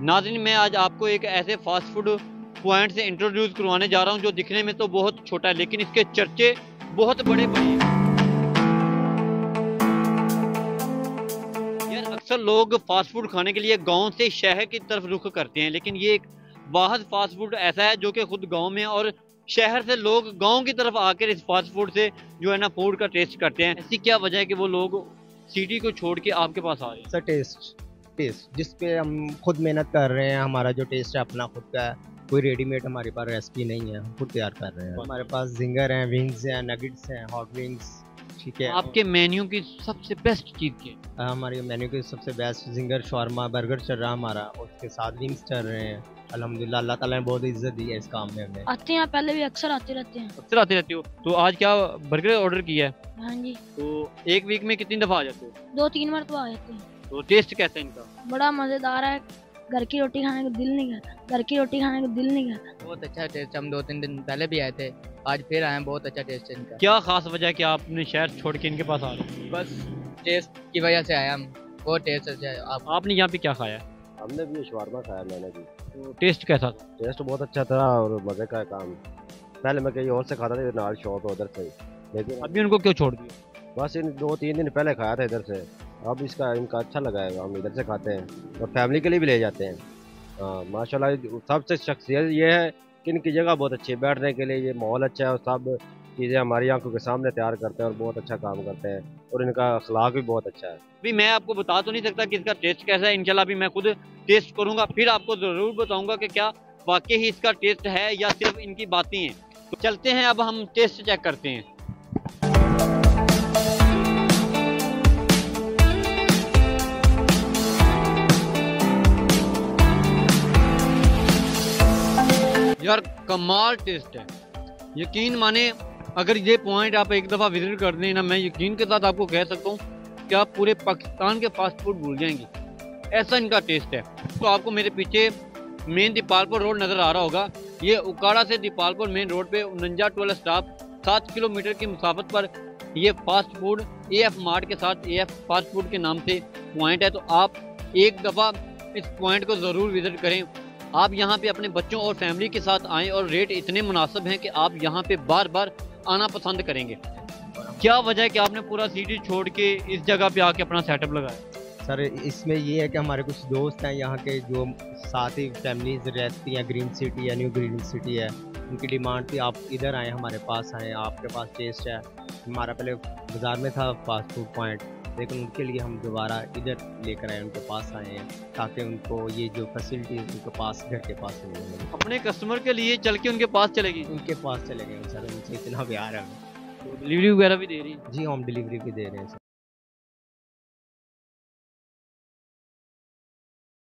नाज़रीन, मैं आज आपको एक ऐसे फास्ट फूड पॉइंट से इंट्रोड्यूस करवाने जा रहा हूं जो दिखने में तो बहुत छोटा है लेकिन इसके चर्चे बहुत बड़े बड़े हैं। यार, अक्सर लोग फास्ट फूड खाने के लिए गांव से शहर की तरफ रुख करते हैं, लेकिन ये एक वाहिद फास्ट फूड ऐसा है जो कि खुद गांव में और शहर से लोग गांव की तरफ आकर इस फास्ट फूड से जो है ना फूड का टेस्ट करते हैं। ऐसी क्या वजह है कि वो लोग सिटी को छोड़ के आपके पास आ रहे हैं? सर टेस्ट टेस्ट जिस पे हम खुद मेहनत कर रहे हैं, हमारा जो टेस्ट है अपना खुद का है, कोई रेडीमेड हमारे पास रेसिपी नहीं है, हम खुद तैयार कर रहे हैं। हमारे पास जिंगर हैं, विंग्स हैं, नगेट्स हैं, हॉट विंग्स, ठीक है। आपके मेन्यू की सबसे बेस्ट चीज क्या है? हमारे मेन्यू के सबसे बेस्ट जिंगर शॉर्मा बर्गर चल रहा है हमारा, उसके साथ विंग्स चल रहे हैं। अल्हम्दुलिल्लाह, अल्लाह ताला ने बहुत इज्जत दी है इस काम में हमें। आते हैं, पहले भी अक्सर आते रहते हैं। अक्सर आते रहते हो? तो आज क्या बर्गर ऑर्डर किया है? हाँ जी, तो एक वीक में कितनी दफा आ जाते हो? 2-3 मरतबा आ जाते हैं। तो टेस्ट कैसा है इनका? बड़ा मजेदार है, घर की रोटी खाने को दिल नहीं करता, घर की रोटी खाने को दिल नहीं करता। बहुत अच्छा टेस्ट, हम 2-3 दिन पहले भी आए थे, आज फिर आए हैं। बहुत अच्छा टेस्ट है इनका। क्या खास वजह है कि आप अपने शहर छोड़ के इनके पास आ रहे हैं? बस टेस्ट की वजह से आए हम। बहुत टेस्ट अच्छा है। आपने यहाँ पे क्या खाया है? हमने भी शवारमा खाया, मैंने भी। तो टेस्ट कैसा था? टेस्ट बहुत अच्छा था और मज़े का काम। पहले मैं कहीं और से खाता था, नाल शॉप है उधर से, लेकिन अभी उनको क्यों छोड़ दिया? बस इन 2-3 दिन पहले खाया था इधर से। अब इनका अच्छा लगा है, हम इधर से खाते हैं और फैमिली के लिए भी ले जाते हैं। हाँ माशाल्लाह, सबसे शख्सियत ये है कि इनकी जगह बहुत अच्छी है बैठने के लिए, ये माहौल अच्छा है और सब चीज़ें हमारी आंखों के सामने तैयार करते हैं और बहुत अच्छा काम करते हैं और इनका अखलाक भी बहुत अच्छा है। अभी मैं आपको बता तो नहीं सकता कि इसका टेस्ट कैसा है। इंशाल्लाह अभी मैं खुद टेस्ट करूंगा, फिर आपको जरूर बताऊंगा कि क्या वाकई ही इसका टेस्ट है या सिर्फ इनकी बातें हैं। तो चलते हैं, अब हम टेस्ट चेक करते हैं। यार कमाल टेस्ट है, यकीन माने। अगर ये पॉइंट आप एक दफ़ा विजिट कर दें ना, मैं यकीन के साथ आपको कह सकता हूँ कि आप पूरे पाकिस्तान के फास्ट फूड भूल जाएंगे, ऐसा इनका टेस्ट है। तो आपको मेरे पीछे मेन दीपालपुर रोड नज़र आ रहा होगा। ये उकाड़ा से दीपालपुर मेन रोड पे 49 स्टॉप 7 किलोमीटर की मुसाफत पर ये फास्ट फूड AF मार्ट के साथ AF फास्ट फूड के नाम से पॉइंट है। तो आप एक दफ़ा इस पॉइंट को ज़रूर विज़िट करें। आप यहाँ पे अपने बच्चों और फैमिली के साथ आएँ और रेट इतने मुनासिब हैं कि आप यहाँ पे बार बार आना पसंद करेंगे। क्या वजह है कि आपने पूरा सिटी छोड़ के इस जगह पे आके अपना सेटअप लगाया? सर इसमें ये है कि हमारे कुछ दोस्त हैं यहाँ के जो साथ ही फैमिलीज रहती हैं, ग्रीन सिटी या न्यू ग्रीन सिटी है, उनकी डिमांड थी आप इधर आएँ, हमारे पास आएँ, आपके पास टेस्ट है। हमारा पहले बाज़ार में था फास्ट फूड पॉइंट, लेकिन उनके लिए हम दोबारा इधर लेकर आए, उनके पास आए हैं ताकि उनको ये जो फैसिलिटी उनके पास घर के पास मिले। अपने कस्टमर के लिए चल के उनके पास चलेगी? उनके पास चले गए सर, उनसे इतना प्यार है। तो डिलीवरी वगैरह भी दे रही है? जी होम डिलीवरी भी दे रहे हैं सर।